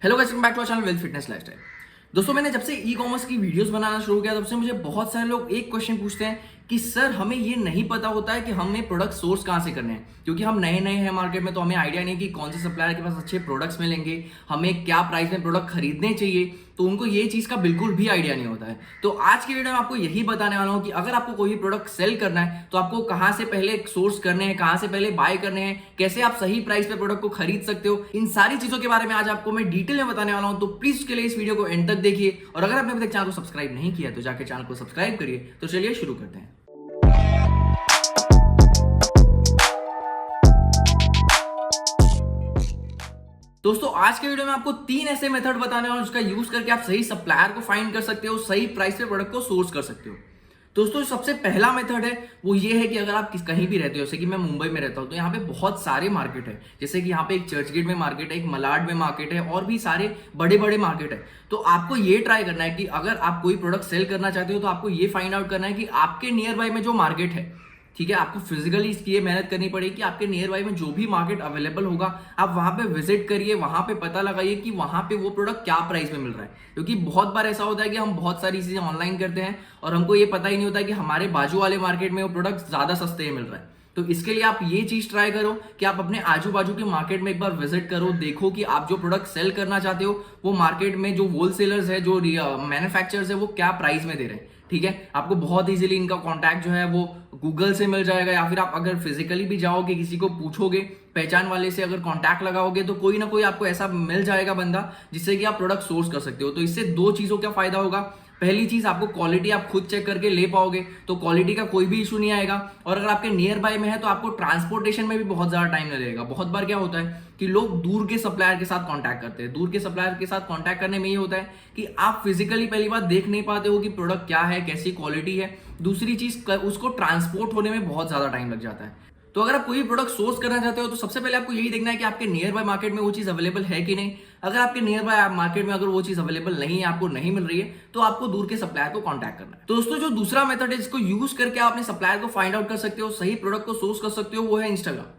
Hello guys, welcome back to our channel wealth fitness lifestyle. दोस्तों, मैंने जब से ई कॉमर्स की वीडियोस बनाना शुरू किया तब से मुझे बहुत सारे लोग एक क्वेश्चन पूछते हैं कि सर हमें ये नहीं पता होता है कि हमें प्रोडक्ट सोर्स कहाँ से करने हैं, क्योंकि हम नए नए हैं मार्केट में, तो हमें आइडिया नहीं कि कौन से सप्लायर के पास अच्छे प्रोडक्ट्स मिलेंगे, हमें क्या प्राइस में प्रोडक्ट खरीदने चाहिए। तो उनको ये चीज़ का बिल्कुल भी आइडिया नहीं होता है। तो आज की वीडियो में आपको यही बताने वाला हूँ कि अगर आपको कोई भी प्रोडक्ट सेल करना है तो आपको कहाँ से पहले सोर्स करने हैं, कहाँ से पहले बाय करने हैं, कैसे आप सही प्राइस पे प्रोडक्ट को खरीद सकते हो, इन सारी चीज़ों के बारे में आज आपको मैं डिटेल में बताने वाला हूँ। तो प्लीज उसके लिए इस वीडियो को एंड तक देखिए, और अगर आपने अभी तक चैनल को सब्सक्राइब नहीं किया तो जाके चैनल को सब्सक्राइब करिए। तो चलिए शुरू करते हैं। दोस्तों, आज के वीडियो में आपको 3 ऐसे मेथड बताने वाला हूं जिसका यूज करके आप सही सप्लायर को फाइंड कर सकते हो, सही प्राइस पे प्रोडक्ट को सोर्स कर सकते हो। दोस्तों, सबसे पहला मेथड है वो ये है कि अगर आप कहीं भी रहते हो, जैसे कि मैं मुंबई में रहता हूं, तो यहाँ पे बहुत सारे मार्केट है। जैसे कि यहाँ पे एक चर्चगेट में मार्केट है, एक मलाड में मार्केट है, और भी सारे बड़े बड़े मार्केट है। तो आपको ये ट्राई करना है कि अगर आप कोई प्रोडक्ट सेल करना चाहते हो तो आपको ये फाइंड आउट करना है कि आपके नियर बाय में जो मार्केट है, ठीक है, आपको फिजिकली इसकी ये मेहनत करनी पड़ेगी कि आपके नियर बाय में जो भी मार्केट अवेलेबल होगा आप वहां पे विजिट करिए, वहां पे पता लगाइए कि वहां पे वो प्रोडक्ट क्या प्राइस में मिल रहा है। क्योंकि बहुत बार ऐसा होता है कि हम बहुत सारी चीजें ऑनलाइन करते हैं और हमको ये पता ही नहीं होता है कि हमारे बाजू वाले मार्केट में वो प्रोडक्ट ज्यादा सस्ते मिल रहा है। तो इसके लिए आप ये चीज ट्राई करो कि आप अपने आजू बाजू के मार्केट में एक बार विजिट करो, देखो कि आप जो प्रोडक्ट सेल करना चाहते हो वो मार्केट में जो होलसेलर्स है, जो मैन्युफैक्चरर्स है, वो क्या प्राइस में दे रहे हैं। ठीक है, आपको बहुत इजीली इनका कांटेक्ट जो है वो गूगल से मिल जाएगा, या फिर आप अगर फिजिकली भी जाओगे, किसी को पूछोगे, पहचान वाले से अगर कांटेक्ट लगाओगे, तो कोई ना कोई आपको ऐसा मिल जाएगा बंदा जिससे कि आप प्रोडक्ट सोर्स कर सकते हो। तो इससे दो चीजों का फायदा होगा। पहली चीज, आपको क्वालिटी आप खुद चेक करके ले पाओगे, तो क्वालिटी का कोई भी इशू नहीं आएगा। और अगर आपके नियर बाय में है तो आपको ट्रांसपोर्टेशन में भी बहुत ज्यादा टाइम नहीं लगेगा। बहुत बार क्या होता है कि लोग दूर के सप्लायर के साथ कांटेक्ट करते हैं। दूर के सप्लायर के साथ कांटेक्ट करने में ये होता है कि आप फिजिकली पहली बार देख नहीं पाते हो कि प्रोडक्ट क्या है, कैसी क्वालिटी है। दूसरी चीज, उसको ट्रांसपोर्ट होने में बहुत ज्यादा टाइम लग जाता है। तो अगर आप कोई भी प्रोडक्ट सोर्स करना चाहते हो तो सबसे पहले आपको यही देखना है कि आपके नियर बाय मार्केट में वो चीज अवेलेबल है कि नहीं। अगर आपके नियर बाय मार्केट में अगर वो चीज अवेलेबल नहीं है, आपको नहीं मिल रही है, तो आपको दूर के सप्लायर को कांटेक्ट करना है। तो दोस्तों, जो दूसरा मेथड है जिसको यूज करके आप अपने सप्लायर को फाइंड आउट कर सकते हो, सही प्रोडक्ट को सोर्स कर सकते हो, वो है इंस्टाग्राम।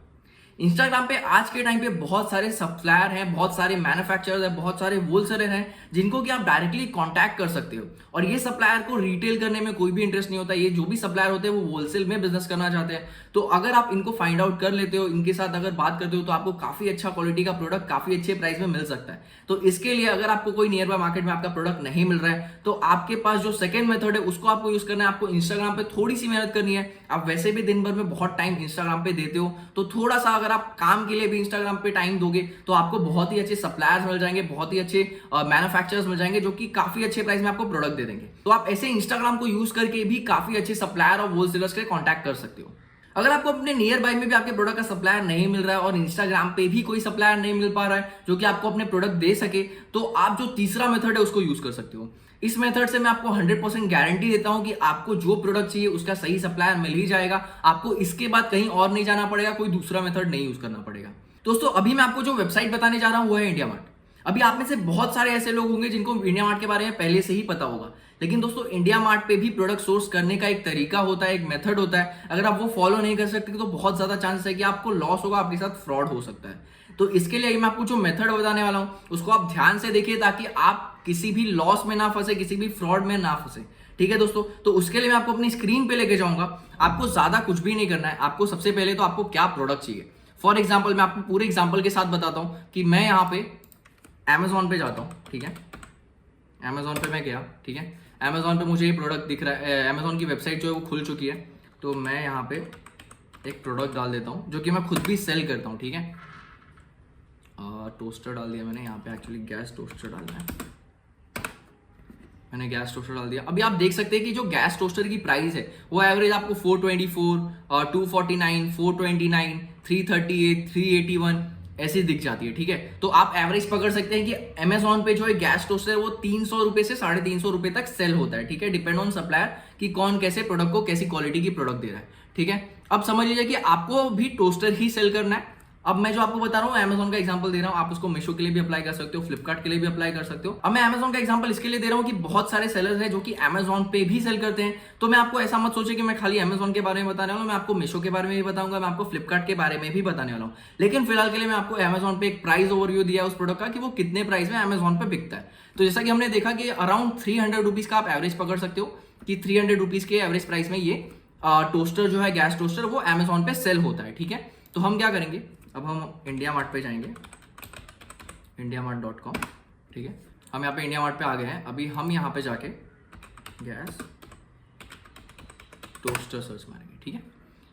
इंस्टाग्राम पे आज के टाइम पे बहुत सारे सप्लायर हैं, बहुत सारे मैन्युफैक्चरर्स हैं, बहुत सारे होलसेलर हैं जिनको कि आप डायरेक्टली कांटेक्ट कर सकते हो। और ये सप्लायर को रिटेल करने में कोई भी इंटरेस्ट नहीं होता। ये जो भी सप्लायर होते हैं वो होलसेल में बिजनेस करना चाहते हैं। तो अगर आप इनको फाइंड आउट कर लेते हो, इनके साथ अगर बात करते हो, तो आपको काफी अच्छा क्वालिटी का प्रोडक्ट काफी अच्छे प्राइस में मिल सकता है। तो इसके लिए अगर आपको कोई नियर बाय मार्केट में आपका प्रोडक्ट नहीं मिल रहा है तो आपके पास जो सेकंड मेथड है उसको आपको यूज करना है। आपको इंस्टाग्राम पे थोड़ी सी मेहनत करनी है। आप वैसे भी दिन भर में बहुत टाइम इंस्टाग्राम पे देते हो, तो थोड़ा सा अगर आप काम के लिए भी इंस्टाग्राम पे टाइम दोगे तो आपको बहुत ही अच्छे सप्लायर्स मिल जाएंगे, बहुत ही अच्छे मैन्युफैक्चरर्स मिल जाएंगे जो कि काफी अच्छे प्राइस में आपको प्रोडक्ट दे देंगे। तो आप ऐसे इंस्टाग्राम को यूज करके भी काफी अच्छे सप्लायर और होलसेलर्स के कांटेक्ट कर सकते हो। अगर आपको अपने नियर बाय में भी आपके प्रोडक्ट का सप्लायर नहीं मिल रहा है और इंस्टाग्राम पे भी कोई सप्लायर नहीं मिल पा रहा है जो कि आपको अपने प्रोडक्ट दे सके, तो आप जो तीसरा मेथड है उसको यूज कर सकते हो। इस मेथड से मैं आपको 100% गारंटी देता हूं कि आपको जो प्रोडक्ट चाहिए उसका सही सप्लायर मिल ही जाएगा। आपको इसके बाद कहीं और नहीं जाना पड़ेगा, कोई दूसरा मेथड नहीं यूज करना पड़ेगा। दोस्तों, अभी मैं आपको जो वेबसाइट बताने जा रहा हूं वो है इंडिया मार्ट। अभी आप में से बहुत सारे ऐसे लोग होंगे जिनको इंडिया मार्ट के बारे में पहले से ही पता होगा, लेकिन दोस्तों इंडिया मार्ट पे भी प्रोडक्ट सोर्स करने का एक तरीका होता है, एक मेथड होता है। अगर आप वो फॉलो नहीं कर सकते तो बहुत ज्यादा चांस है कि आपको लॉस होगा, आपके साथ फ्रॉड हो सकता है। तो इसके लिए मैं आपको जो मेथड बताने वाला हूं उसको आप ध्यान से देखिए, ताकि आप किसी भी लॉस में ना फंसे, किसी भी फ्रॉड में ना फंसे। ठीक है दोस्तों, तो उसके लिए मैं आपको अपनी स्क्रीन पे लेके जाऊंगा। आपको ज्यादा कुछ भी नहीं करना है। आपको सबसे पहले तो आपको क्या प्रोडक्ट चाहिए। फॉर एग्जाम्पल, मैं आपको पूरे एग्जाम्पल के साथ बताता हूं कि मैं यहाँ पे Amazon पे जाता हूँ। ठीक है, Amazon पे मैं गया। ठीक है, Amazon पे मुझे ये प्रोडक्ट दिख रहा है। Amazon की वेबसाइट जो है वो खुल चुकी है। तो मैं यहाँ पे एक प्रोडक्ट डाल देता हूँ जो कि मैं खुद भी सेल करता हूँ। ठीक है, टोस्टर डाल दिया मैंने। यहाँ पे एक्चुअली गैस टोस्टर डालना है। मैंने गैस टोस्टर डाल दिया। अभी आप देख सकते हैं कि जो गैस टोस्टर की प्राइस है वो एवरेज आपको 424, 249, 429, 338, 381 ऐसी दिख जाती है। ठीक है, तो आप एवरेज पकड़ सकते हैं कि Amazon पे जो है गैस टोस्टर वो 300 रुपए से 350 रुपए तक सेल होता है। ठीक है, डिपेंड ऑन सप्लायर कि कौन कैसे प्रोडक्ट को कैसी क्वालिटी की प्रोडक्ट दे रहा है। ठीक है, अब समझ लीजिए कि आपको भी टोस्टर ही सेल करना है। अब मैं जो आपको बता रहा हूँ Amazon का एग्जांपल दे रहा हूँ, आप उसको मीशो के लिए भी अप्लाई कर सकते हो, फ्लिपकार्ट के लिए भी अप्लाई कर सकते हो। अब मैं Amazon का एग्जांपल इसके लिए दे रहा हूँ कि बहुत सारे सेलर्स हैं जो कि Amazon पे भी सेल करते हैं। तो मैं आपको ऐसा मत सोचिए कि मैं खाली Amazon के बारे में बताने वाला हूँ, मैं आपको मीशो के बारे में भी बताऊंगा, मैं आपको फ्लिपकार्ट के बारे में भी बताने वाला हूँ। लेकिन फिलहाल के लिए मैं आपको Amazon पे एक प्राइस ओवरव्यू दिया है उस प्रोडक्ट का कि वो कितने प्राइस में Amazon पे बिकता है। तो जैसा कि हमने देखा कि अराउंड 300 रुपीज का आप एवरेज पकड़ सकते हो कि 300 रुपीज के एवरेज प्राइस में ये टोस्टर जो है, गैस टोस्टर, वो Amazon पे सेल होता है। ठीक है, तो हम क्या करेंगे, अब हम इंडिया मार्ट पे जाएंगे, indiamart.com। ठीक है, हम यहाँ पे इंडिया मार्ट पे आ गए हैं। अभी हम यहाँ पे जाके गैस टोस्टर सर्च मारेंगे। ठीक है,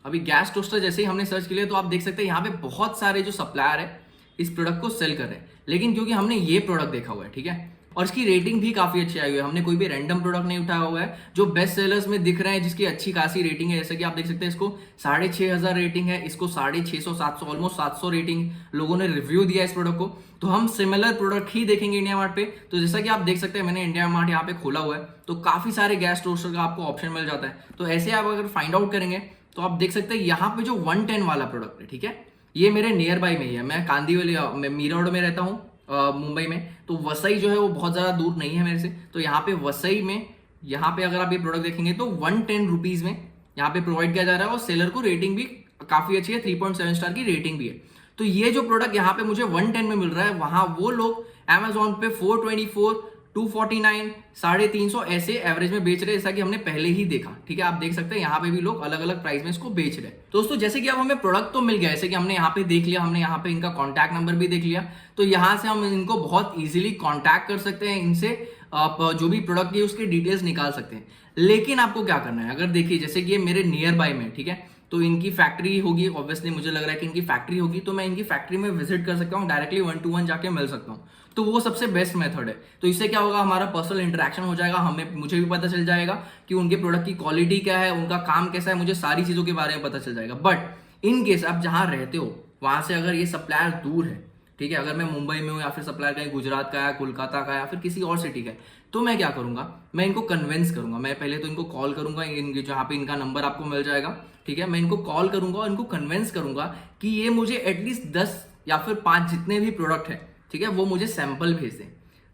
अभी गैस टोस्टर जैसे ही हमने सर्च किया तो आप देख सकते हैं यहाँ पे बहुत सारे जो सप्लायर है इस प्रोडक्ट को सेल कर रहे हैं। लेकिन क्योंकि हमने ये प्रोडक्ट देखा हुआ है, ठीक है, और इसकी रेटिंग भी काफी अच्छी आई हुई है, हमने कोई भी रैंडम प्रोडक्ट नहीं उठाया हुआ है, जो बेस्ट सेलर्स में दिख रहे हैं, जिसकी अच्छी खासी रेटिंग है। जैसे कि आप देख सकते हैं इसको 6,500 रेटिंग है, इसको 650, 700, ऑलमोस्ट 700 रेटिंग लोगों ने रिव्यू दिया है इस प्रोडक्ट को। तो हम सिमिलर प्रोडक्ट ही देखेंगे इंडिया मार्ट पे। तो जैसा कि आप देख सकते हैं मैंने इंडिया मार्ट यहाँ पे खोला हुआ है, तो काफी सारे गैस टोस्टर का आपको ऑप्शन मिल जाता है। तो ऐसे आप अगर फाइंड आउट करेंगे तो आप देख सकते हैं यहाँ पे जो 110 वाला प्रोडक्ट है, ठीक है, ये मेरे नियर बाई में ही है। मैं कांदिवली मीरा रोड में रहता हूँ मुंबई में, तो वसई जो है वो बहुत ज्यादा दूर नहीं है मेरे से। तो यहाँ पे वसई में, यहाँ पे अगर आप ये प्रोडक्ट देखेंगे तो 110 रुपीज में यहाँ पे प्रोवाइड किया जा रहा है, और सेलर को रेटिंग भी काफी अच्छी है, 3.7 स्टार की रेटिंग भी है। तो ये जो प्रोडक्ट यहाँ पे मुझे 110 में मिल रहा है, वहां वो लोग Amazon पे 424, 249, 350 ऐसे एवरेज में बेच रहे हैं, जैसा कि हमने पहले ही देखा। ठीक है, आप देख सकते हैं यहाँ पे भी लोग अलग अलग प्राइस में इसको बेच रहे हैं। दोस्तों जैसे कि अब हमें प्रोडक्ट तो मिल गया, जैसे कि हमने यहाँ पे देख लिया, हमने यहाँ पे इनका कॉन्टैक्ट नंबर भी देख लिया, तो यहाँ से हम इनको बहुत इजीली कॉन्टैक्ट कर सकते हैं, इनसे आप जो भी प्रोडक्ट है उसके डिटेल्स निकाल सकते हैं। लेकिन आपको क्या करना है, अगर देखिए जैसे कि ये मेरे नियर बाय में, ठीक है, तो इनकी फैक्ट्री होगी, ऑब्वियसली मुझे लग रहा है कि इनकी फैक्ट्री होगी, तो मैं इनकी फैक्ट्री में विजिट कर सकता हूँ, डायरेक्टली 1-to-1 जाके मिल सकता हूँ। तो वो सबसे बेस्ट मेथड है। तो इससे क्या होगा, हमारा पर्सनल इंटरेक्शन हो जाएगा, मुझे भी पता चल जाएगा कि उनके प्रोडक्ट की क्वालिटी क्या है, उनका काम कैसा है, मुझे सारी चीजों के बारे में पता चल जाएगा। बट इन केस आप जहां रहते हो वहां से अगर ये सप्लायर दूर है, ठीक है, अगर मैं मुंबई में हूँ या फिर सप्लायर कहीं गुजरात का है, कोलकाता का है, या फिर किसी और सिटी का है, तो मैं क्या करूंगा, मैं इनको कन्विंस करूंगा। मैं पहले तो इनको कॉल करूंगा, जहाँ पे इनका नंबर आपको मिल जाएगा, ठीक है, मैं इनको कॉल करूंगा और इनको कन्विंस करूंगा कि ये मुझे एटलीस्ट 10 या फिर 5 जितने भी प्रोडक्ट है, ठीक है, वो मुझे सैंपल भेज दें।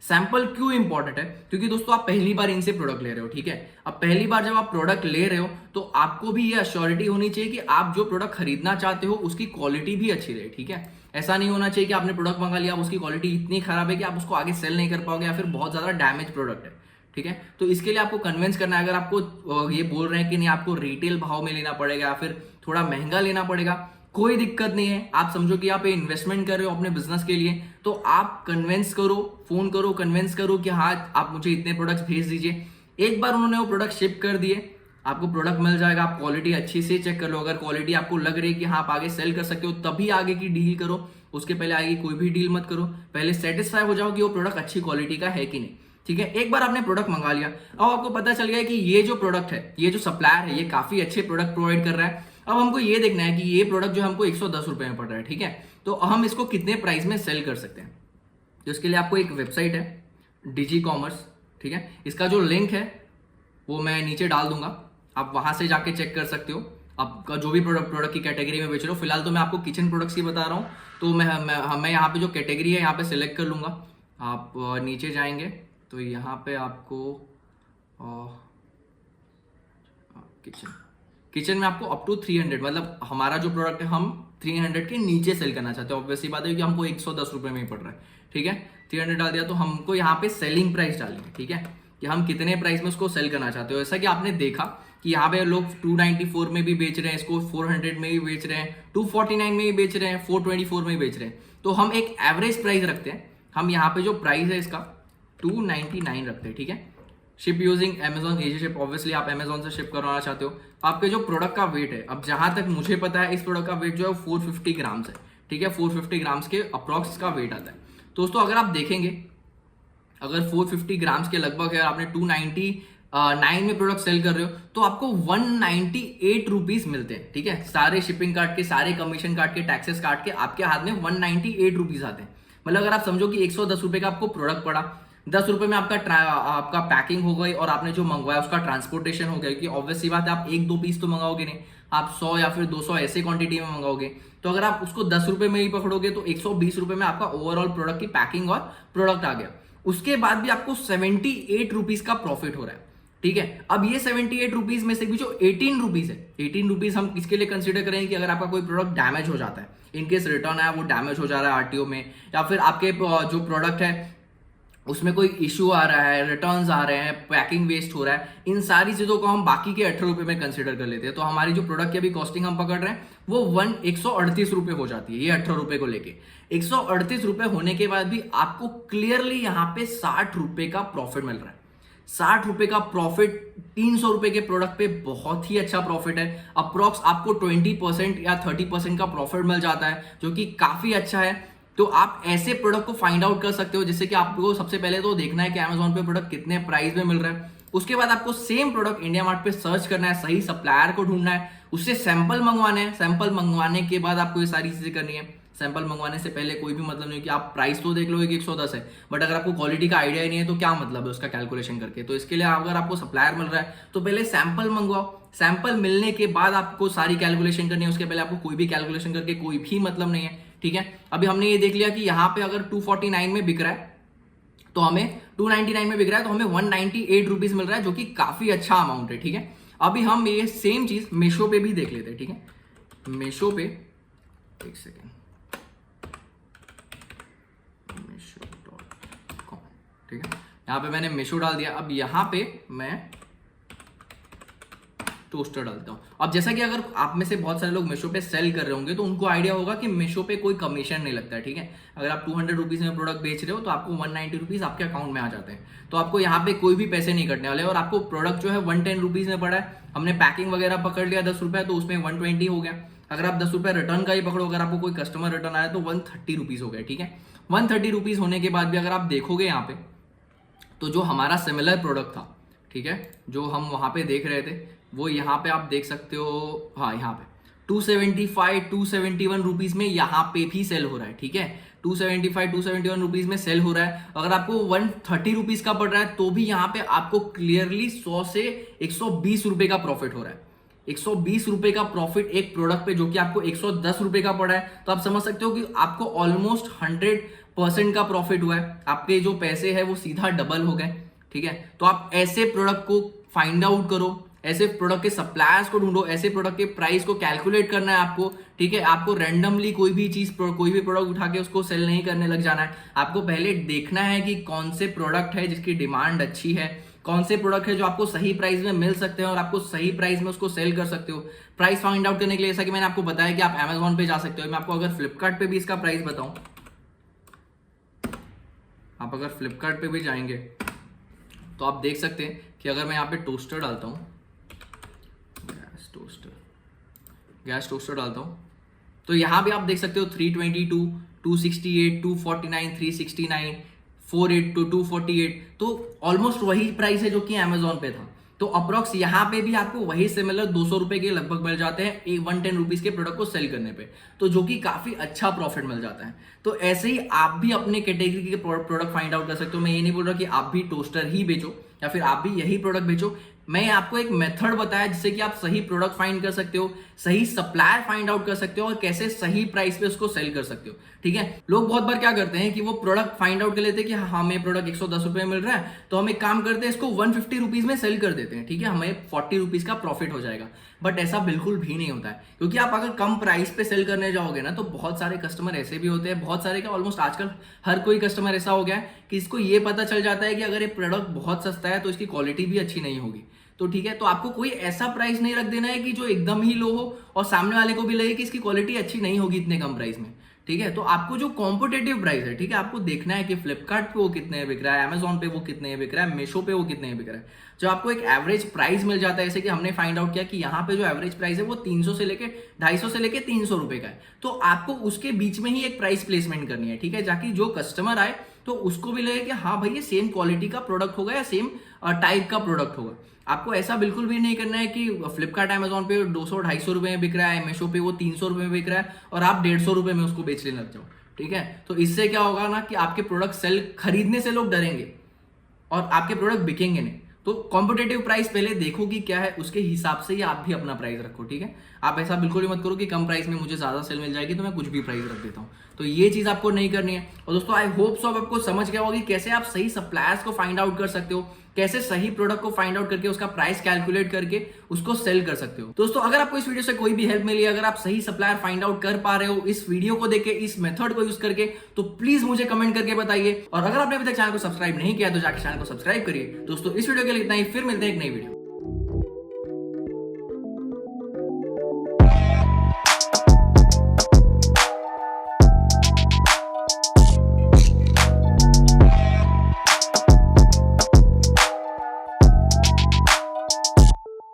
सैंपल क्यों इंपॉर्टेंट है, क्योंकि दोस्तों आप पहली बार इनसे प्रोडक्ट ले रहे हो, ठीक है। अब पहली बार जब आप प्रोडक्ट ले रहे हो तो आपको भी ये अश्योरिटी होनी चाहिए कि आप जो प्रोडक्ट खरीदना चाहते हो उसकी क्वालिटी भी अच्छी रहे, ठीक है। ऐसा नहीं होना चाहिए कि आपने प्रोडक्ट मंगा लिया, उसकी क्वालिटी इतनी खराब है कि आप उसको आगे सेल नहीं कर पाओगे, या फिर बहुत ज्यादा डैमेज प्रोडक्ट है, ठीक है। तो इसके लिए आपको कन्विंस करना है। अगर आपको ये बोल रहे हैं कि नहीं आपको रिटेल भाव में लेना पड़ेगा या फिर थोड़ा महंगा लेना पड़ेगा, कोई दिक्कत नहीं है। आप समझो कि आप इन्वेस्टमेंट कर रहे हो अपने बिजनेस के लिए, तो आप कन्विंस करो, फोन करो, कन्विंस करो कि हाँ आप मुझे इतने प्रोडक्ट्स भेज दीजिए। एक बार उन्होंने वो प्रोडक्ट शिप कर दिए, आपको प्रोडक्ट मिल जाएगा, आप क्वालिटी अच्छी से चेक कर लो। अगर क्वालिटी आपको लग रही है कि हाँ आप आगे सेल कर सकते हो, तभी आगे की डील करो, उसके पहले आगे कोई भी डील मत करो। पहले सेटिस्फाई हो जाओ कि वो प्रोडक्ट अच्छी क्वालिटी का है कि नहीं, ठीक है। एक बार आपने प्रोडक्ट मंगा लिया, अब आपको पता चल गया कि ये जो प्रोडक्ट है, ये जो सप्लायर है, ये काफी अच्छे प्रोडक्ट प्रोवाइड कर रहा है। अब हमको ये देखना है कि ये प्रोडक्ट जो हमको 110 रुपए में पड़ रहा है, ठीक है, तो हम इसको कितने प्राइस में सेल कर सकते हैं। तो इसके लिए आपको एक वेबसाइट है डिजी कॉमर्स, ठीक है, इसका जो लिंक है वो मैं नीचे डाल दूंगा, आप वहां से जाके चेक कर सकते हो आपका जो भी प्रोडक्ट की कैटेगरी में बेच रहे हो। फिलहाल तो मैं आपको किचन प्रोडक्ट्स की बता रहा हूँ, तो मैं यहाँ पे जो कैटेगरी है यहाँ पे सिलेक्ट कर लूंगा। आप नीचे जाएंगे तो यहाँ पे आपको किचन में आपको अप टू 300, मतलब हमारा जो प्रोडक्ट है हम 300 के नीचे सेल करना चाहते हैं। ऑब्वियसली बात है कि हमको 110 रुपए में ही पड़ रहा है, ठीक है। 300 डाल दिया तो हमको यहाँ पे सेलिंग प्राइस डालनी है, ठीक है, कि हम कितने प्राइस में उसको सेल करना चाहते हो। जैसा कि आपने देखा कि यहाँ पे लोग 294 में भी बेच रहे हैं, इसको 400 में भी बेच रहे हैं, 249 में भी बेच रहे हैं, 424 में भी बेच रहे हैं। तो हम एक एवरेज प्राइस रखते हैं, हम यहाँ पे जो प्राइस है इसका 299 रखते हैं, ठीक है। Ship using Amazon easy ship, obviously आप Amazon से शिप करवाना चाहते हो। आपके जो प्रोडक्ट का वेट है, अब जहां तक मुझे पता है इस प्रोडक्ट का वेट जो है 450 ग्राम्स है, ठीक है, 450 ग्राम्स के अप्रॉक्स का वेट आता है। दोस्तों अगर आप देखेंगे, अगर 450 ग्राम्स के लगभग है, आपने 299 में प्रोडक्ट सेल कर रहे हो, तो आपको 198 रुपीज मिलते हैं, ठीक है। सारे शिपिंग काट के, सारे कमीशन काट के, टैक्सेस काट के आपके हाथ में 198 रुपीज आते हैं। मतलब अगर आप समझो कि 110 रुपए का आपको प्रोडक्ट पड़ा, ₹10 में आपका पैकिंग हो गई और आपने जो मंगवाया उसका ट्रांसपोर्टेशन हो गया, क्योंकि ऑब्वियस सी बात है आप 1-2 पीस तो मंगाओगे नहीं, आप 100 या फिर 200 ऐसे क्वांटिटी में मंगाओगे। तो अगर आप उसको ₹10 में ही पकड़ोगे तो ₹120 में आपका ओवरऑल प्रोडक्ट की पैकिंग और प्रोडक्ट आ गया। उसके बाद भी आपको ₹78 का प्रॉफिट हो रहा है, ठीक है। अब ये ₹78 में से भी जो ₹18 है, ₹18 हम किसके लिए कंसिडर करें कि अगर आपका कोई प्रोडक्ट डैमेज हो जाता है, इनकेस रिटर्न आया वो डैमेज हो जा रहा है आरटीओ में, या फिर आपके जो प्रोडक्ट है उसमें कोई इश्यू आ रहा है, रिटर्न्स आ रहे हैं, पैकिंग वेस्ट हो रहा है, इन सारी चीजों को हम बाकी के ₹18 में कंसिडर कर लेते हैं। तो हमारी जो प्रोडक्ट की अभी कॉस्टिंग हम पकड़ रहे हैं वो ₹138 हो जाती है, ये ₹18 को लेके। ₹138 होने के बाद भी आपको क्लियरली यहाँ पे ₹60 का प्रॉफिट मिल रहा है। ₹60 का प्रॉफिट ₹300 के प्रोडक्ट पे बहुत ही अच्छा प्रॉफिट है। अप्रॉक्स आपको 20% या 30% का प्रॉफिट मिल जाता है, जो कि काफी अच्छा है। तो आप ऐसे प्रोडक्ट को फाइंड आउट कर सकते हो, जैसे कि आपको सबसे पहले तो देखना है कि Amazon पे प्रोडक्ट कितने प्राइस में मिल रहा है। उसके बाद आपको सेम प्रोडक्ट इंडिया मार्ट पे सर्च करना है, सही सप्लायर को ढूंढना है, उससे सैंपल मंगवाने हैं। सैंपल मंगवाने के बाद आपको ये सारी चीजें करनी है। सैंपल मंगवाने से पहले कोई भी मतलब नहीं कि आप प्राइस तो देख लो कि 110 है, बट अगर आपको क्वालिटी का आइडिया ही नहीं है तो क्या मतलब है उसका कैलकुलेशन करके। तो इसके लिए अगर आपको सप्लायर मिल रहा है तो पहले सैंपल मंगवाओ। सैंपल मिलने के बाद आपको सारी कैलकुलेशन करनी है, उसके पहले आपको कोई भी कैलकुलेशन करके कोई भी मतलब नहीं है, ठीक है। अभी हमने ये देख लिया कि यहाँ पे अगर 249 में बिक रहा है तो हमें 299 में बिक रहा है, तो हमें ₹198 मिल रहा है, जो कि काफी अच्छा अमाउंट है, ठीक है। अभी हम ये सेम चीज मीशो पे भी देख लेते हैं, ठीक है। मीशो पे एक सेकेंड, मीशो.com, ठीक है। यहाँ पे मैंने मीशो डाल दिया। अब यहाँ पे मैं टोस्टर डालता हूँ। अब जैसा कि अगर आप में से बहुत सारे लोग मीशो पे सेल कर रहे होंगे तो उनको आइडिया होगा कि मीशो पे कोई कमीशन नहीं लगता है, ठीक है। अगर आप ₹200 में प्रोडक्ट बेच रहे हो तो आपको ₹190 आपके अकाउंट में आ जाते हैं, तो आपको यहाँ पे कोई भी पैसे नहीं कटने वाले। और आपको प्रोडक्ट जो है ₹110 में पड़ा है, हमने पैकिंग वगैरह पकड़ लिया ₹10, तो उसमें 120 हो गया। अगर आप ₹10 रिटर्न का ही पकड़ो, अगर आपको कोई कस्टमर रिटर्न आया तो ₹130 हो गया, ठीक है। ₹130 होने के बाद भी अगर आप देखोगे यहाँ पे तो जो हमारा सिमिलर प्रोडक्ट था, ठीक है, जो हम वहां पे देख रहे थे, वो यहाँ पे आप देख सकते हो। हाँ, यहाँ पे 275 ₹271 में यहाँ पे भी सेल हो रहा है, ठीक है। 275 ₹271 में सेल हो रहा है। अगर आपको ₹130 का पड़ रहा है तो भी यहाँ पे आपको क्लियरली 100 से ₹120 का प्रॉफिट हो रहा है। ₹120 का प्रॉफिट एक प्रोडक्ट पे, जो कि आपको ₹110 का पड़ा है। तो आप समझ सकते हो कि आपको ऑलमोस्ट 100% का प्रॉफिट हुआ है। आपके जो पैसे है वो सीधा डबल हो गए, ठीक है। तो आप ऐसे प्रोडक्ट को फाइंड आउट करो, ऐसे प्रोडक्ट के सप्लायर्स को ढूंढो, ऐसे प्रोडक्ट के प्राइस को कैलकुलेट करना है आपको, ठीक है। आपको रैंडमली कोई भी चीज, कोई भी प्रोडक्ट उठा के उसको सेल नहीं करने लग जाना है। आपको पहले देखना है कि कौन से प्रोडक्ट है जिसकी डिमांड अच्छी है, कौन से प्रोडक्ट है जो आपको सही प्राइस में मिल सकते हैं और आपको सही प्राइस में उसको सेल कर सकते हो। प्राइस फाइंड आउट करने के लिए, जैसा कि मैंने आपको बताया कि आप Amazon पे जा सकते हो। मैं आपको अगर फ्लिपकार्ट पे भी इसका प्राइस बताऊं, आप अगर फ्लिपकार्ट पे भी जाएंगे तो आप देख सकते हैं कि अगर मैं यहाँ पे टोस्टर डालता हूँ, गैस टोस्टर डालता हूं, तो यहां भी आप देख सकते हो 322, 268, 249, 369, 482, 248, तो ऑलमोस्ट वही प्राइस है जो कि Amazon पे था। तो अप्रॉक्स यहाँ पे भी आपको वही सिमिलर ₹200 के लगभग मिल जाते हैं ₹110 के प्रोडक्ट को सेल करने पे, तो जो कि काफी अच्छा प्रॉफिट मिल जाता है। तो ऐसे ही आप भी अपने कैटेगरी के प्रोडक्ट फाइंड आउट कर सकते हो। मैं ये नहीं बोल रहा कि आप भी टोस्टर ही बेचो या फिर आप भी यही प्रोडक्ट बेचो। मैं आपको एक मेथड बताया जिससे कि आप सही प्रोडक्ट फाइंड कर सकते हो, सही सप्लायर फाइंड आउट कर सकते हो और कैसे सही प्राइस पे उसको सेल कर सकते हो, ठीक है। लोग बहुत बार क्या करते हैं कि वो प्रोडक्ट फाइंड आउट कर लेते हैं कि हाँ, हमें प्रोडक्ट ₹110 मिल रहा है, तो हम एक काम करते हैं, इसको ₹150 में सेल कर देते हैं, ठीक है, हमें ₹40 का प्रॉफिट हो जाएगा। बट ऐसा बिल्कुल भी नहीं होता है, क्योंकि आप अगर कम प्राइस पे सेल करने जाओगे ना तो बहुत सारे कस्टमर ऐसे भी होते हैं, बहुत सारे क्या, ऑलमोस्ट आजकल हर कोई कस्टमर ऐसा हो गया है कि इसको ये पता चल जाता है कि अगर ये प्रोडक्ट बहुत सस्ता है तो इसकी क्वालिटी भी अच्छी नहीं होगी। तो ठीक है, तो आपको कोई ऐसा प्राइस नहीं रख देना है कि जो एकदम ही लो हो और सामने वाले को भी लगे कि इसकी क्वालिटी अच्छी नहीं होगी इतने कम प्राइस में, ठीक है। तो आपको जो कॉम्पिटेटिव प्राइस है, ठीक है, आपको देखना है कि फ्लिपकार्ट पे वो कितने बिक रहा है, Amazon पे वो कितने बिक रहा है, मीशो पे वो कितने बिक रहा है। जो आपको एक एवरेज प्राइस मिल जाता है, जैसे कि हमने फाइंड आउट किया कि यहाँ पे जो एवरेज प्राइस है वो 300 से लेके 250 से लेके ₹300 का है। तो आपको उसके बीच में ही एक प्राइस प्लेसमेंट करनी है, ठीक है, ताकि जो कस्टमर आए तो उसको भी लगे कि हाँ भाई ये सेम क्वालिटी का प्रोडक्ट होगा या सेम टाइप का प्रोडक्ट होगा। आपको ऐसा बिल्कुल भी नहीं करना है कि फ्लिपकार्ट Amazon पे 200-250 में बिक रहा है, मीशो पे वो ₹300 में बिक रहा है और आप ₹150 में उसको बेचने लग जाओ, ठीक है। तो इससे क्या होगा ना कि आपके प्रोडक्ट खरीदने से लोग डरेंगे, और आपके प्रोडक्ट बिकेंगे नहीं। तो कॉम्पिटेटिव प्राइस पहले देखो कि क्या है, उसके हिसाब से ही आप भी अपना प्राइस रखो, ठीक है। आप ऐसा बिल्कुल भी मत करो कि कम प्राइस में मुझे ज्यादा सेल मिल जाएगी तो मैं कुछ भी प्राइस रख देता हूँ। तो ये चीज आपको नहीं करनी है। और दोस्तों आई होप सो आपको समझ गया होगा कि कैसे आप सही सप्लायर्स को फाइंड आउट कर सकते हो, कैसे सही प्रोडक्ट को फाइंड आउट करके उसका प्राइस कैलकुलेट करके उसको सेल कर सकते हो। दोस्तों अगर आपको इस वीडियो से कोई भी हेल्प मिली, अगर आप सही सप्लायर फाइंड आउट कर पा रहे हो इस वीडियो को देख के, इस मेथड को यूज करके, तो प्लीज मुझे कमेंट करके बताइए। और अगर आपने अभी तक चैनल को सब्सक्राइब नहीं किया तो जाकर चैनल को सब्सक्राइब करिए। दोस्तों इस वीडियो के लिए इतना ही, फिर मिलते हैं एक नई वीडियो।